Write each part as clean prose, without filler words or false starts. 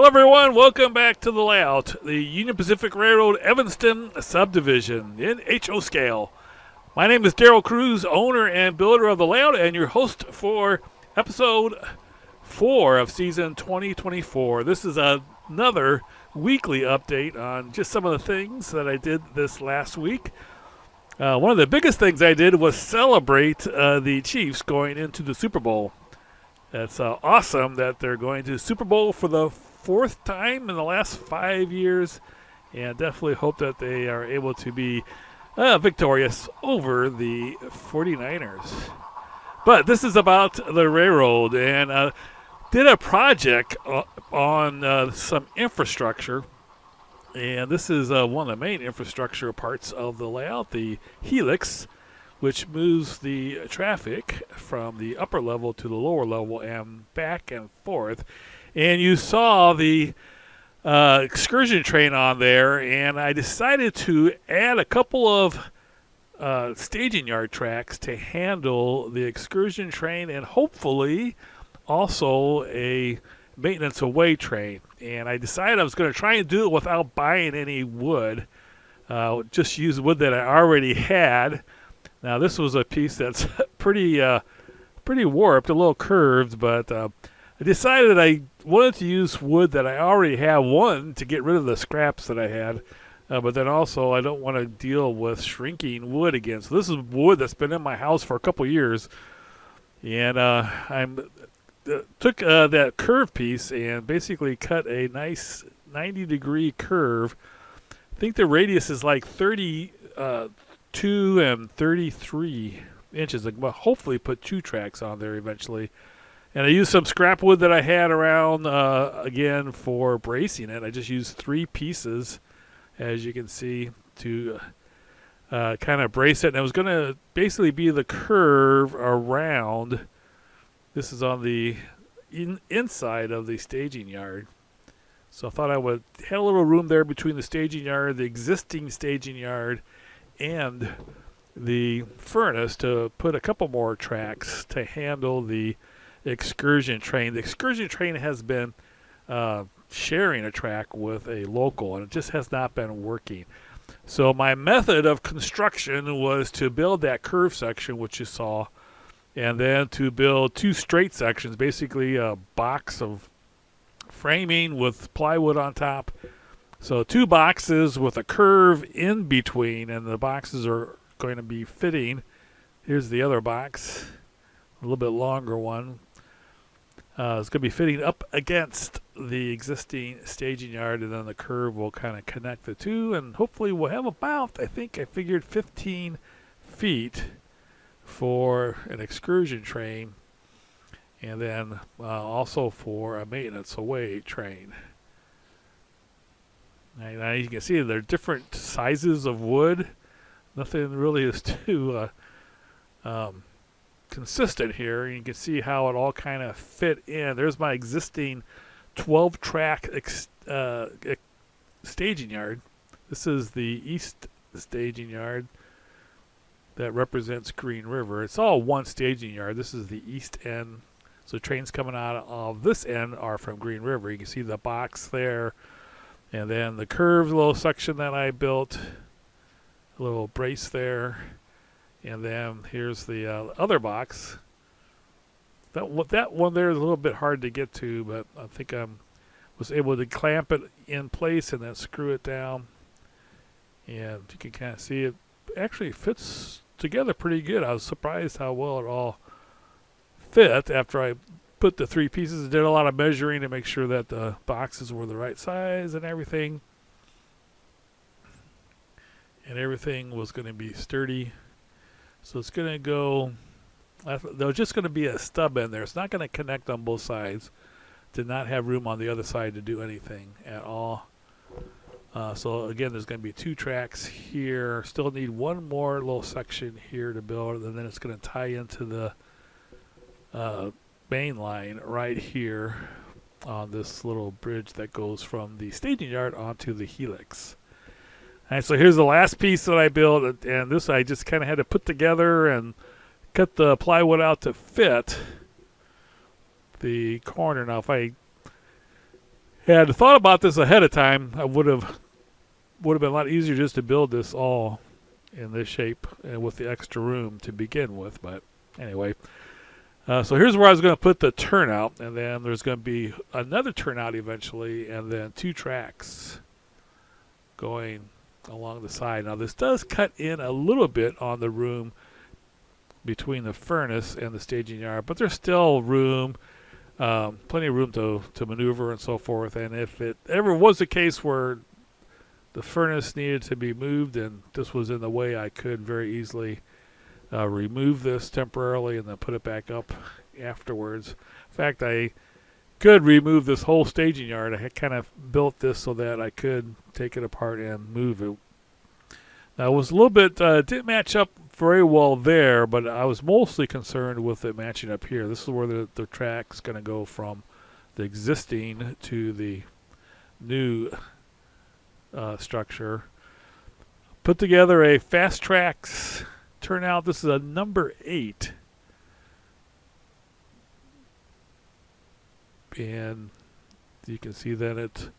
everyone, welcome back to the layout, the Union Pacific Railroad Evanston subdivision in HO Scale. My name is Daryl Cruz, owner and builder of the layout, and your host for episode 4 of season 2024. This is another weekly update on just some of the things that I did this last week. One of the biggest things I did was celebrate the Chiefs going into the Super Bowl. It's awesome that they're going to the Super Bowl for the 4th time in the last 5 years, and definitely hope that they are able to be victorious over the 49ers. But this is about the railroad, and did a project on some infrastructure, and this is one of the main infrastructure parts of the layout, the helix, which moves the traffic from the upper level to the lower level and back and forth. And you saw the excursion train on there, and I decided to add a couple of staging yard tracks to handle the excursion train and hopefully also a maintenance away train. And I decided I was going to try and do it without buying any wood, just use wood that I already had. Now this was a piece that's pretty warped, a little curved, but I decided I wanted to use wood that I already have, one, to get rid of the scraps that I had, but then also I don't want to deal with shrinking wood again. So this is wood that's been in my house for a couple years, and I took that curve piece and basically cut a nice 90-degree curve. I think the radius is like 32 and 33 inches. I'll hopefully put 2 tracks on there eventually. And I used some scrap wood that I had around, again, for bracing it. I just used 3 pieces, as you can see, to kind of brace it. And it was going to basically be the curve around. This is on the inside of the staging yard. So I thought I would have a little room there between the staging yard, the existing staging yard, and the furnace to put a couple more tracks to handle the excursion train. The excursion train has been sharing a track with a local, and it just has not been working. So my method of construction was to build that curve section, which you saw, and then to build 2 straight sections, basically a box of framing with plywood on top. So 2 boxes with a curve in between, and the boxes are going to be fitting. Here's the other box, a little bit longer one. It's going to be fitting up against the existing staging yard, and then the curve will kind of connect the two, and hopefully we'll have about, I figured 15 feet for an excursion train, and then also for a maintenance away train. Now you can see they're different sizes of wood. Nothing really is too consistent here. You can see how it all kind of fit in. There's my existing 12-track staging yard. This is the east staging yard that represents Green River. It's all one staging yard. This is the east end. So trains coming out of this end are from Green River. You can see the box there. And then the curved little section that I built, a little brace there. And then here's the other box. That one there is a little bit hard to get to, but I think I was able to clamp it in place and then screw it down. And you can kind of see it actually fits together pretty good. I was surprised how well it all fit after I put the 3 pieces. Did a lot of measuring to make sure that the boxes were the right size and everything. And everything was going to be sturdy. So it's going to go, there's just going to be a stub in there. It's not going to connect on both sides. Did not have room on the other side to do anything at all. So again, there's going to be 2 tracks here. Still need one more little section here to build, and then it's going to tie into the main line right here on this little bridge that goes from the staging yard onto the helix. And so here's the last piece that I built, and this I just kind of had to put together and cut the plywood out to fit the corner. Now if I Had thought about this ahead of time, I would have been a lot easier just to build this all in this shape and with the extra room to begin with. But anyway, so here's where I was going to put the turnout, and then there's going to be another turnout eventually, and then 2 tracks going along the side. Now this does cut in a little bit on the room between the furnace and the staging yard, but there's still room, plenty of room to maneuver and so forth. And if it ever was a case where the furnace needed to be moved and this was in the way, I could very easily remove this temporarily and then put it back up afterwards. In fact, I could remove this whole staging yard. I had kind of built this so that I could take it apart and move it. Now it was a little bit, didn't match up very well there, but I was mostly concerned with it matching up here. This is where the track's going to go from the existing to the new structure. Put together a Fast Tracks turnout. This is a number 8. And you can see that it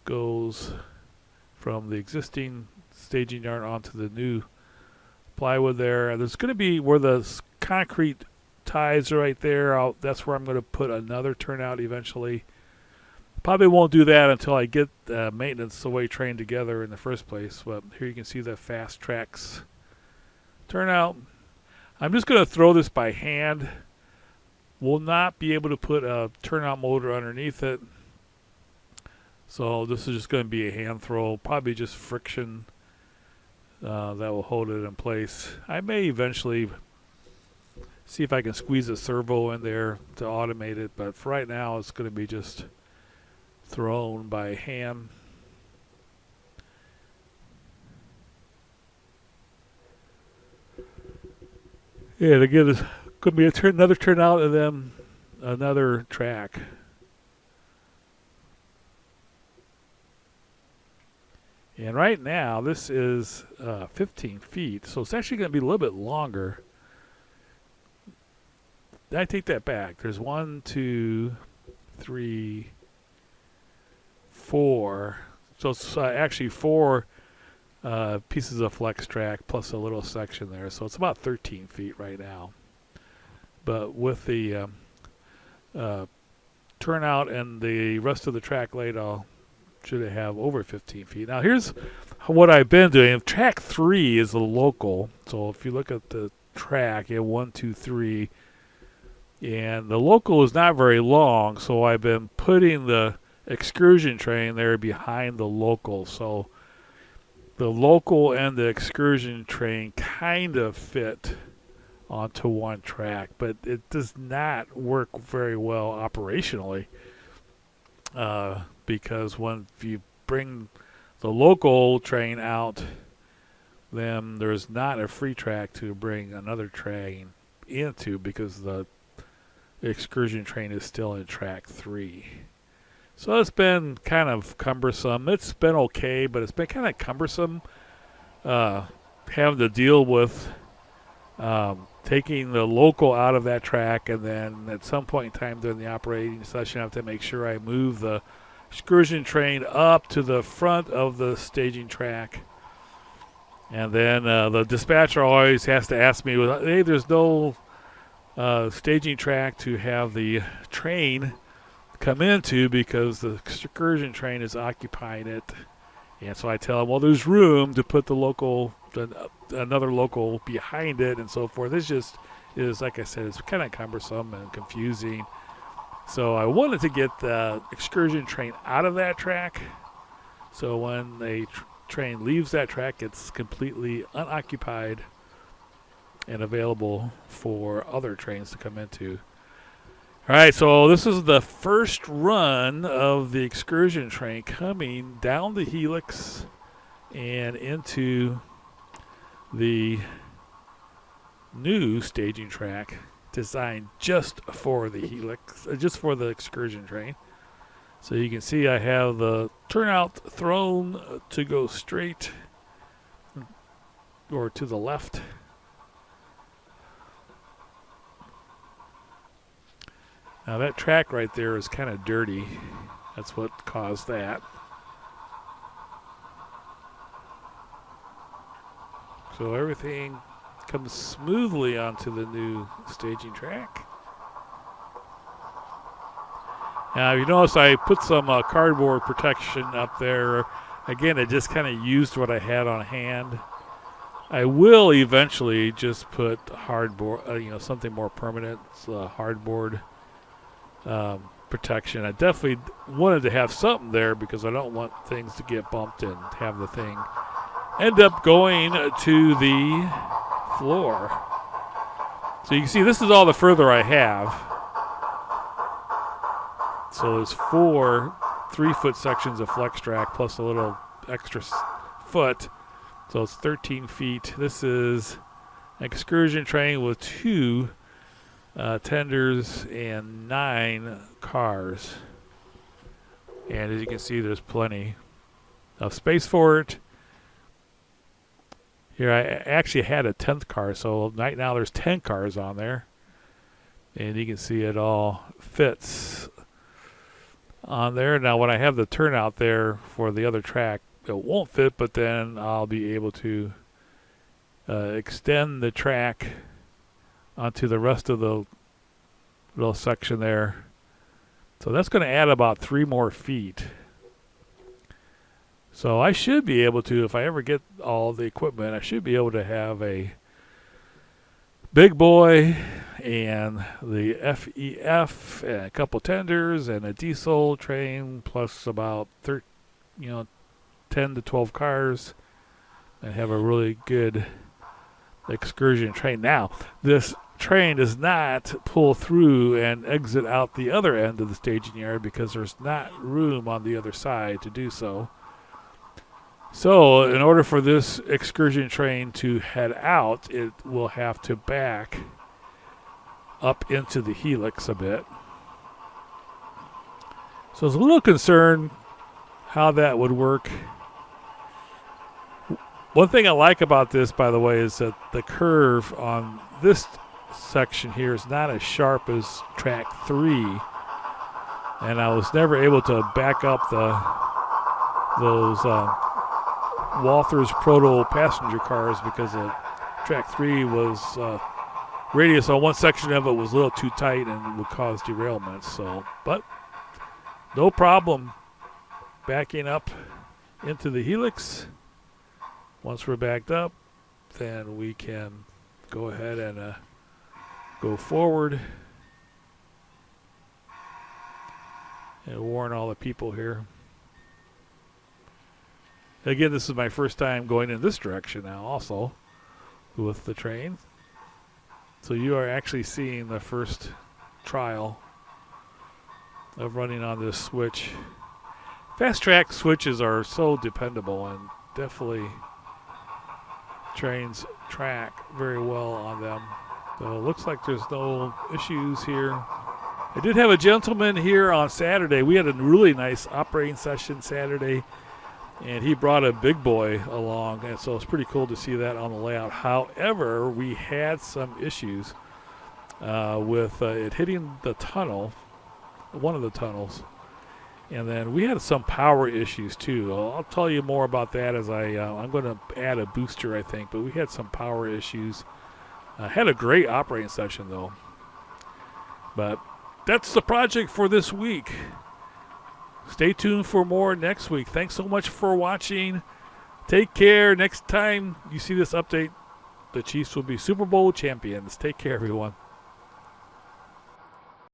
goes from the existing staging yard onto the new plywood there. And there's going to be where the concrete ties are right there. That's where I'm going to put another turnout eventually. Probably won't do that until I get maintenance away trained together in the first place. But here you can see the Fast Tracks turnout. I'm just going to throw this by hand. Will not be able to put a turnout motor underneath it. So this is just going to be a hand throw, probably just friction that will hold it in place. I may eventually see if I can squeeze a servo in there to automate it, but for right now it's going to be just thrown by hand. Yeah, again, it's going to be another turnout and then another track. And right now, this is 15 feet, so it's actually going to be a little bit longer. I take that back. There's 1, 2, 3, 4. So it's actually 4 pieces of flex track plus a little section there. So it's about 13 feet right now. But with the turnout and the rest of the track laid, I'll should have over 15 feet. Now here's what I've been doing. Track 3 is the local. So if you look at the track, you have 1, 2, 3. And the local is not very long, so I've been putting the excursion train there behind the local. So the local and the excursion train kind of fit onto one track, but it does not work very well operationally. Because when you bring the local train out, then there's not a free track to bring another train into because the excursion train is still in track 3. So it's been kind of cumbersome. It's been okay, but it's been kind of cumbersome having to deal with taking the local out of that track, and then at some point in time during the operating session I have to make sure I move the excursion train up to the front of the staging track. And then the dispatcher always has to ask me, hey, there's no staging track to have the train come into because the excursion train is occupying it. And so I tell him, well, there's room to put the local, another local behind it and so forth. This just is, like I said, it's kind of cumbersome and confusing. So I wanted to get the excursion train out of that track. So when a train leaves that track, it's completely unoccupied and available for other trains to come into. All right, so this is the first run of the excursion train coming down the helix and into the new staging track designed just for the helix, just for the excursion train. So you can see I have the turnout thrown to go straight or to the left. Now that track right there is kind of dirty. That's what caused that. So everything comes smoothly onto the new staging track. Now you notice I put some cardboard protection up there. Again, I just kind of used what I had on hand. I will eventually just put hardboard, something more permanent, hardboard protection. I definitely wanted to have something there because I don't want things to get bumped and have the thing end up going to the floor. So you can see this is all the further I have. So there's 4 3-foot sections of flex track plus a little extra foot. So it's 13 feet. This is an excursion train with 2 tenders and 9 cars. And as you can see, there's plenty of space for it. Here I actually had a 10th car, so right now there's 10 cars on there. And you can see it all fits on there. Now when I have the turnout there for the other track, it won't fit, but then I'll be able to extend the track onto the rest of the little section there. So that's going to add about 3 more feet. So I should be able to, if I ever get all the equipment, I should be able to have a big boy and the FEF and a couple tenders and a diesel train plus about 10 to 12 cars and have a really good excursion train. Now, this train does not pull through and exit out the other end of the staging yard because there's not room on the other side to do so. So in order for this excursion train to head out, it will have to back up into the helix a bit. So I was a little concerned how that would work. One thing I like about this, by the way, is that the curve on this section here is not as sharp as track 3. And I was never able to back up those Walther's Proto passenger cars because track 3 was radius on one section of it was a little too tight and would cause derailments. So, but no problem backing up into the helix. Once we're backed up, then we can go ahead and go forward and warn all the people here. Again, this is my first time going in this direction now also with the train. So you are actually seeing the first trial of running on this switch. Fast track switches are so dependable and definitely trains track very well on them. So it looks like there's no issues here. I did have a gentleman here on Saturday. We had a really nice operating session Saturday. And he brought a big boy along, and so it's pretty cool to see that on the layout. However, we had some issues with it hitting the tunnel, one of the tunnels, and then we had some power issues too. I'll tell you more about that as I'm going to add a booster, I think, but we had some power issues. Had a great operating session though. But that's the project for this week. Stay tuned for more next week. Thanks so much for watching. Take care. Next time you see this update, the Chiefs will be Super Bowl champions. Take care, everyone.